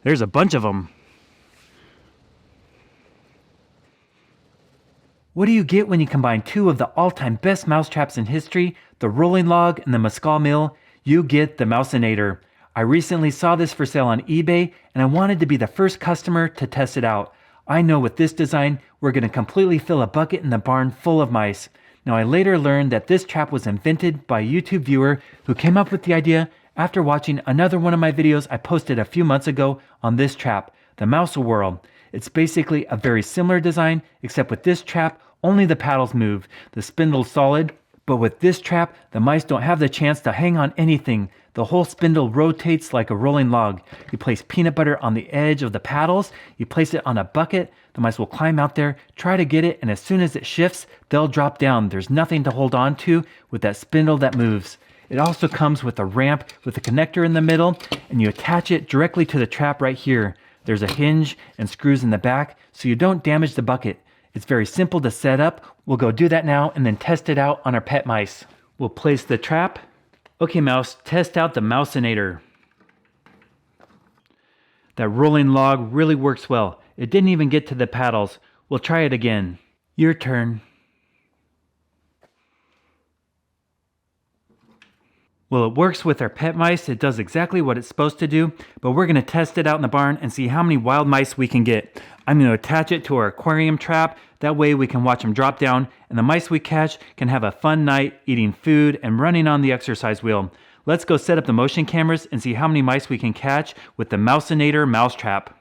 There's a bunch of them. What do you get when you combine two of the all-time best mousetraps in history, the rolling log and the mescal mill? You get the Mouse-A-Nator. I recently saw this for sale on eBay and I wanted to be the first customer to test it out. I know with this design, we're going to completely fill a bucket in the barn full of mice. Now I later learned that this trap was invented by a YouTube viewer who came up with the idea after watching another one of my videos I posted a few months ago on this trap, the Mouse-A-World. It's basically a very similar design, except with this trap, only the paddles move. The spindle's solid, but with this trap, the mice don't have the chance to hang on anything. The whole spindle rotates like a rolling log. You place peanut butter on the edge of the paddles, you place it on a bucket, the mice will climb out there, try to get it, and as soon as it shifts, they'll drop down. There's nothing to hold on to with that spindle that moves. It also comes with a ramp with a connector in the middle, and you attach it directly to the trap right here. There's a hinge and screws in the back so you don't damage the bucket. It's very simple to set up. We'll go do that now and then test it out on our pet mice. We'll place the trap. Okay, mouse, test out the Mouse-A-Nator. That rolling log really works well. It didn't even get to the paddles. We'll try it again. Your turn. Well, it works with our pet mice. It does exactly what it's supposed to do, but we're going to test it out in the barn and see how many wild mice we can get. I'm going to attach it to our aquarium trap. That way we can watch them drop down, and the mice we catch can have a fun night eating food and running on the exercise wheel. Let's go set up the motion cameras and see how many mice we can catch with the Mouse-A-Nator mousetrap.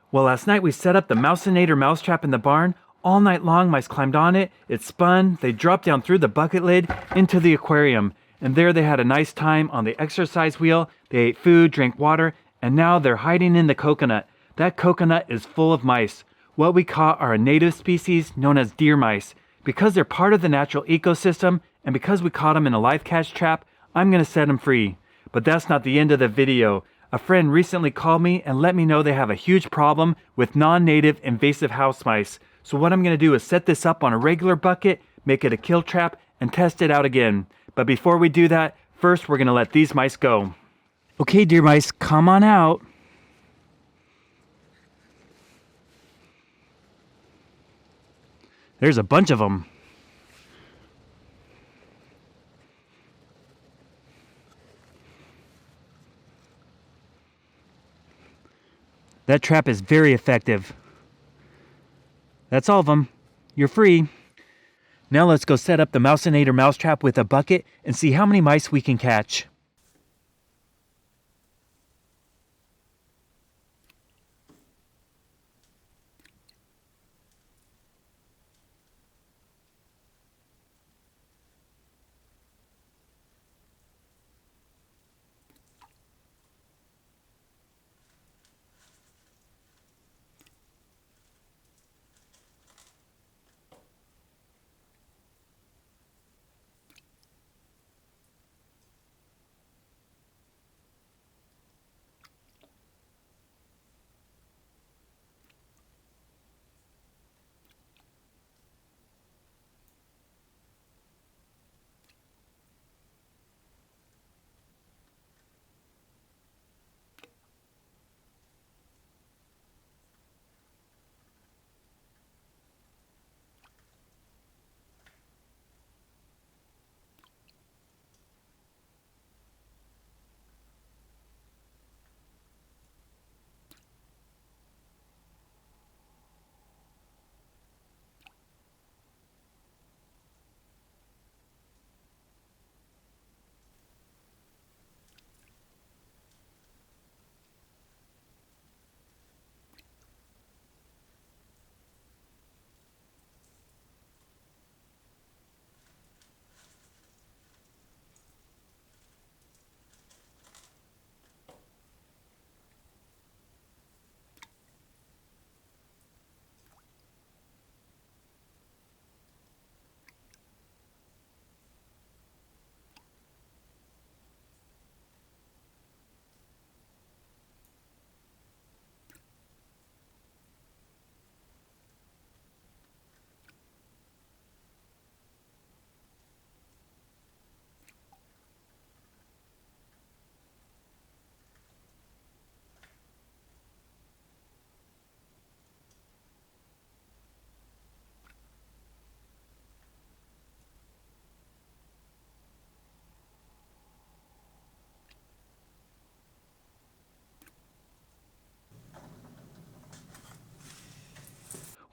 Well, last night we set up the Mouse-A-Nator mousetrap in the barn. All night long, mice climbed on it, it spun, they dropped down through the bucket lid into the aquarium. And there they had a nice time on the exercise wheel, they ate food, drank water, and now they're hiding in the coconut. That coconut is full of mice. What we caught are a native species known as deer mice. Because they're part of the natural ecosystem, and because we caught them in a live catch trap, I'm going to set them free. But that's not the end of the video. A friend recently called me and let me know they have a huge problem with non-native invasive house mice. So what I'm going to do is set this up on a regular bucket, make it a kill trap, and test it out again. But before we do that, first we're going to let these mice go. Okay, deer mice, come on out. There's a bunch of them. That trap is very effective. That's all of them. You're free. Now let's go set up the Mouse-A-Nator mousetrap with a bucket and see how many mice we can catch.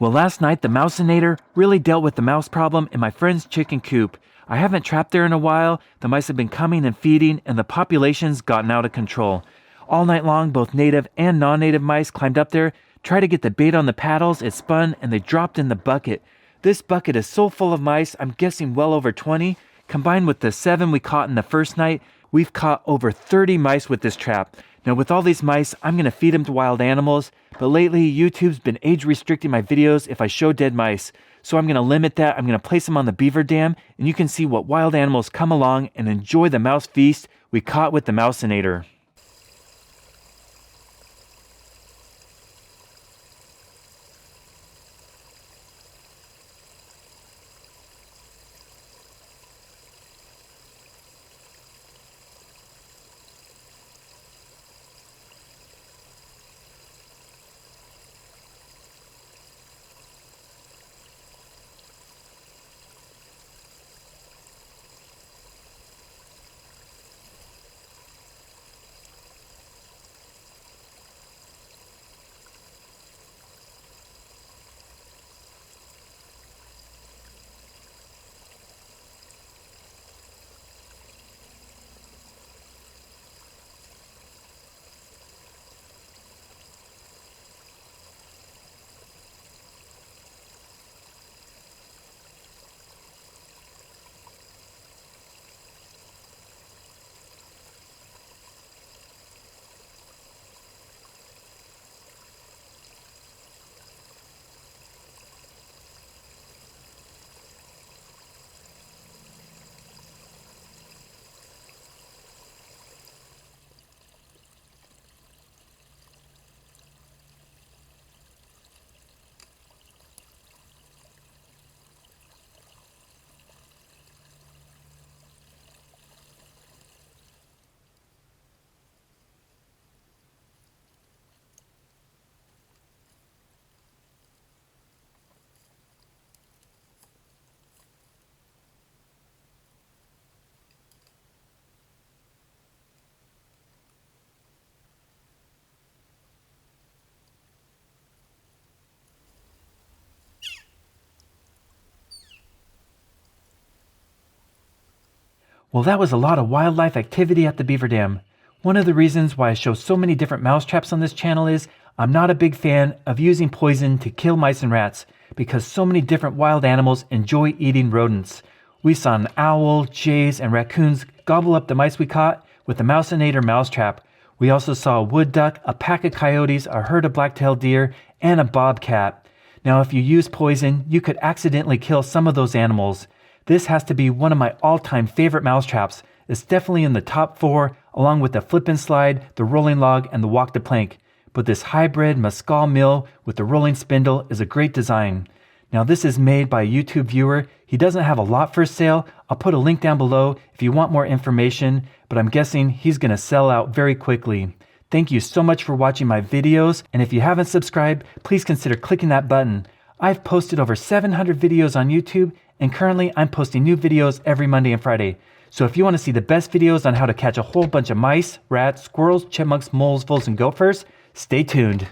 Well, last night the Mouse-A-Nator really dealt with the mouse problem in my friend's chicken coop. I haven't trapped there in a while, the mice have been coming and feeding, and the population's gotten out of control. All night long, both native and non-native mice climbed up there, tried to get the bait on the paddles, it spun, and they dropped in the bucket. This bucket is so full of mice, I'm guessing well over 20. Combined with the 7 we caught in the first night, we've caught over 30 mice with this trap. Now with all these mice, I'm going to feed them to wild animals, but lately YouTube's been age restricting my videos if I show dead mice. So I'm going to limit that, I'm going to place them on the beaver dam, and you can see what wild animals come along and enjoy the mouse feast we caught with the Mouse-A-Nator. Well, that was a lot of wildlife activity at the beaver dam. One of the reasons why I show so many different mouse traps on this channel is I'm not a big fan of using poison to kill mice and rats because so many different wild animals enjoy eating rodents. We saw an owl, jays, and raccoons gobble up the mice we caught with the Mouse-A-Nator mousetrap. We also saw a wood duck, a pack of coyotes, a herd of black-tailed deer, and a bobcat. Now, if you use poison, you could accidentally kill some of those animals. This has to be one of my all-time favorite mousetraps. It's definitely in the top 4, along with the flip and slide, the rolling log, and the walk the plank. But this hybrid mescal mill with the rolling spindle is a great design. Now this is made by a YouTube viewer. He doesn't have a lot for sale. I'll put a link down below if you want more information, but I'm guessing he's going to sell out very quickly. Thank you so much for watching my videos, and if you haven't subscribed, please consider clicking that button. I've posted over 700 videos on YouTube, and currently I'm posting new videos every Monday and Friday. So if you want to see the best videos on how to catch a whole bunch of mice, rats, squirrels, chipmunks, moles, voles, and gophers, stay tuned.